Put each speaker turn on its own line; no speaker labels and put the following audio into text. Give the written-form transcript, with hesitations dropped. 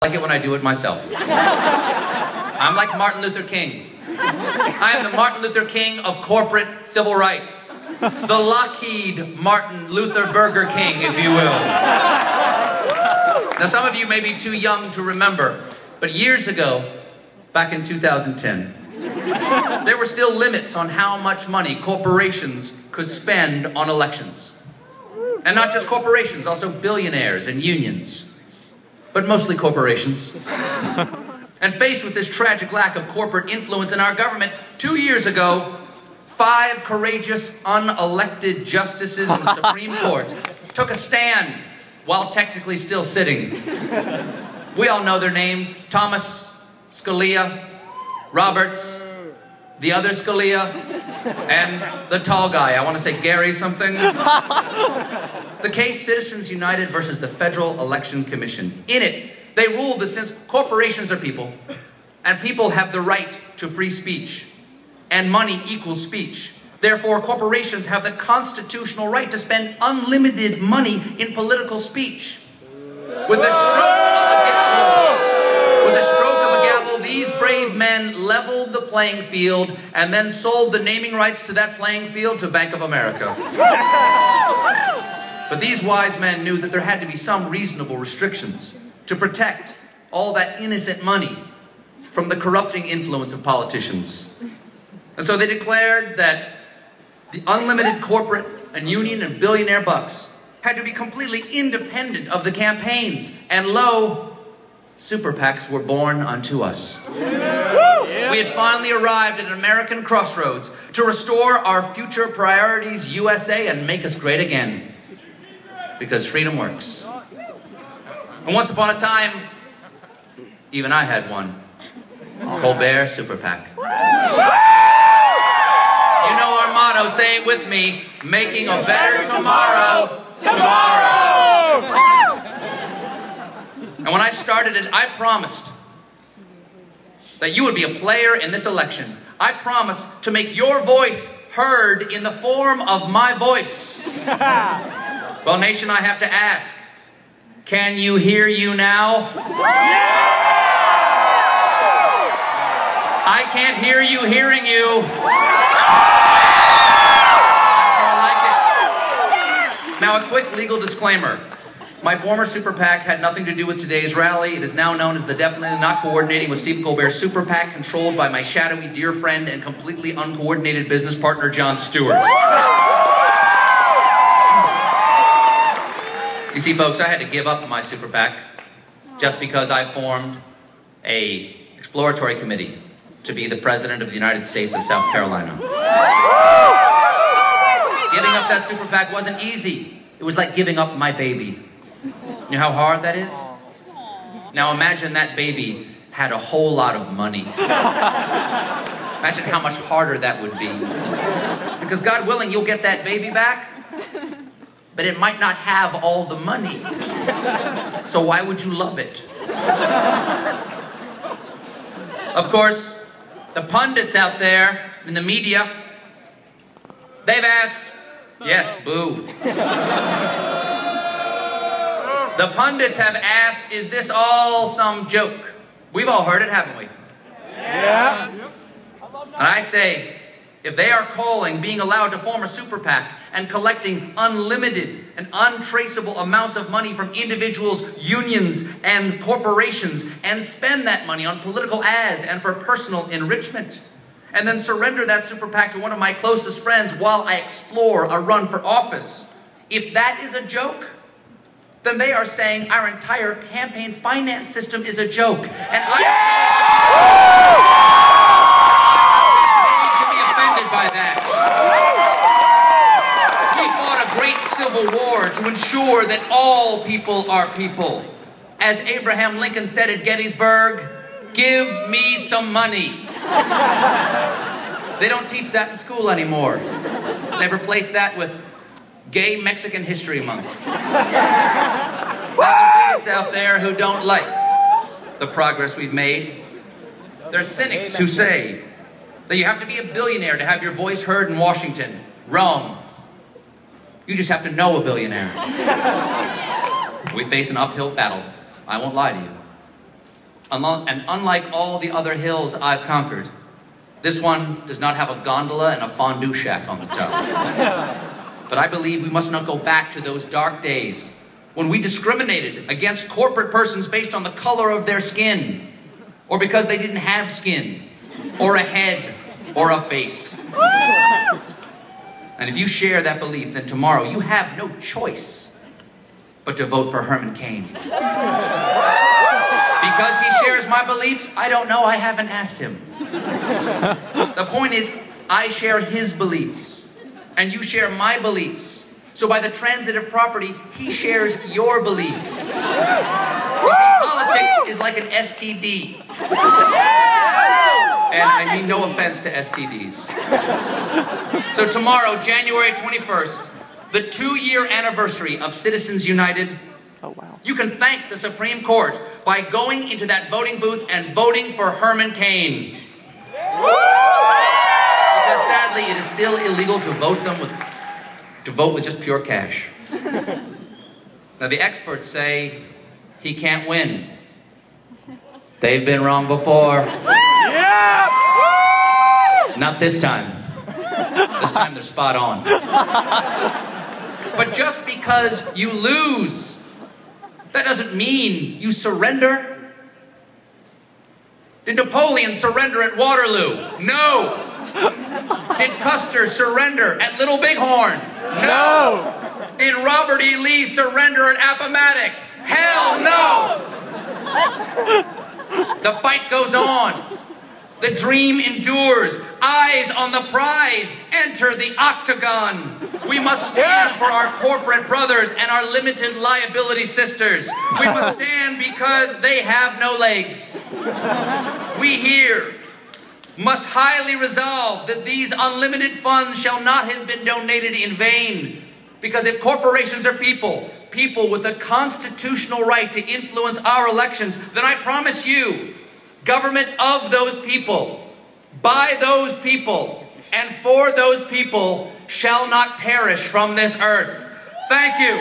like it when I do it myself. I'm like Martin Luther King. I am the Martin Luther King of corporate civil rights. The Lockheed Martin Luther Burger King, if you will. Now, some of you may be too young to remember, but years ago, back in 2010, there were still limits on how much money corporations could spend on elections. And not just corporations, also billionaires and unions. But mostly corporations. And faced with this tragic lack of corporate influence in our government, 2 years ago, 5 courageous, unelected justices in the Supreme Court took a stand while technically still sitting. We all know their names: Thomas, Scalia, Roberts, the other Scalia, and the tall guy. I want to say Gary something. The case Citizens United versus the Federal Election Commission. In it, they ruled that since corporations are people, and people have the right to free speech, and money equals speech, therefore corporations have the constitutional right to spend unlimited money in political speech. With the stroke of a gavel, these brave men leveled the playing field and then sold the naming rights to that playing field to Bank of America. But these wise men knew that there had to be some reasonable restrictions to protect all that innocent money from the corrupting influence of politicians. And so they declared that the unlimited corporate and union and billionaire bucks had to be completely independent of the campaigns. And lo, super PACs were born unto us. We had finally arrived at an American crossroads to restore our future priorities, USA, and make us great again. Because freedom works. And once upon a time, even I had one. Colbert Super PAC. You know our motto, say it with me: making a better tomorrow, tomorrow. And when I started it, I promised that you would be a player in this election. I promised to make your voice heard in the form of my voice. Well, nation, I have to ask, can you hear you now? I can't hear you hearing you. That's more like it. Now, a quick legal disclaimer. My former Super PAC had nothing to do with today's rally. It is now known as the Definitely Not Coordinating with Stephen Colbert Super PAC, controlled by my shadowy dear friend and completely uncoordinated business partner, Jon Stewart. You see, folks, I had to give up my Super PAC just because I formed an exploratory committee to be the President of the United States of South Carolina. Giving up that Super PAC wasn't easy. It was like giving up my baby. You know how hard that is? Now imagine that baby had a whole lot of money. Imagine how much harder that would be. Because God willing, you'll get that baby back, but it might not have all the money. So why would you love it? Of course, the pundits out there in the media, they've asked, yes, boo. The pundits have asked, is this all some joke? We've all heard it, haven't we? Yeah. And I say, if they are calling being allowed to form a Super PAC and collecting unlimited and untraceable amounts of money from individuals, unions, and corporations, and spend that money on political ads and for personal enrichment, and then surrender that Super PAC to one of my closest friends while I explore a run for office, if that is a joke, then they are saying our entire campaign finance system is a joke. And I to be offended by that. We fought a great civil war to ensure that all people are people. As Abraham Lincoln said at Gettysburg, give me some money. They don't teach that in school anymore. They've replaced that with Gay Mexican History Month. Now, there are kids out there who don't like the progress we've made. There are cynics who say that you have to be a billionaire to have your voice heard in Washington. Wrong. You just have to know a billionaire. We face an uphill battle. I won't lie to you. And unlike all the other hills I've conquered, this one does not have a gondola and a fondue shack on the top. But I believe we must not go back to those dark days when we discriminated against corporate persons based on the color of their skin, or because they didn't have skin, or a head, or a face. And if you share that belief, then tomorrow you have no choice but to vote for Herman Cain. Because he shares my beliefs? I don't know, I haven't asked him. The point is, I share his beliefs, and you share my beliefs. So by the transitive property, he shares your beliefs. You see, politics is like an STD. And I mean no offense to STDs. So tomorrow, January 21st, the 2-year anniversary of Citizens United, you can thank the Supreme Court by going into that voting booth and voting for Herman Cain. Because sadly, it is still illegal to vote with just pure cash. Now the experts say he can't win. They've been wrong before. Yeah! Not this time. This time they're spot on. But just because you lose, that doesn't mean you surrender. Did Napoleon surrender at Waterloo? No. Did Custer surrender at Little Bighorn? No. Did Robert E. Lee surrender at Appomattox? Hell no. The fight goes on. The dream endures. Eyes on the prize. Enter the octagon. We must stand for our corporate brothers and our limited liability sisters. We must stand because they have no legs. We here must highly resolve that these unlimited funds shall not have been donated in vain. Because if corporations are people with a constitutional right to influence our elections, then I promise you, government of those people, by those people, and for those people shall not perish from this earth. Thank you.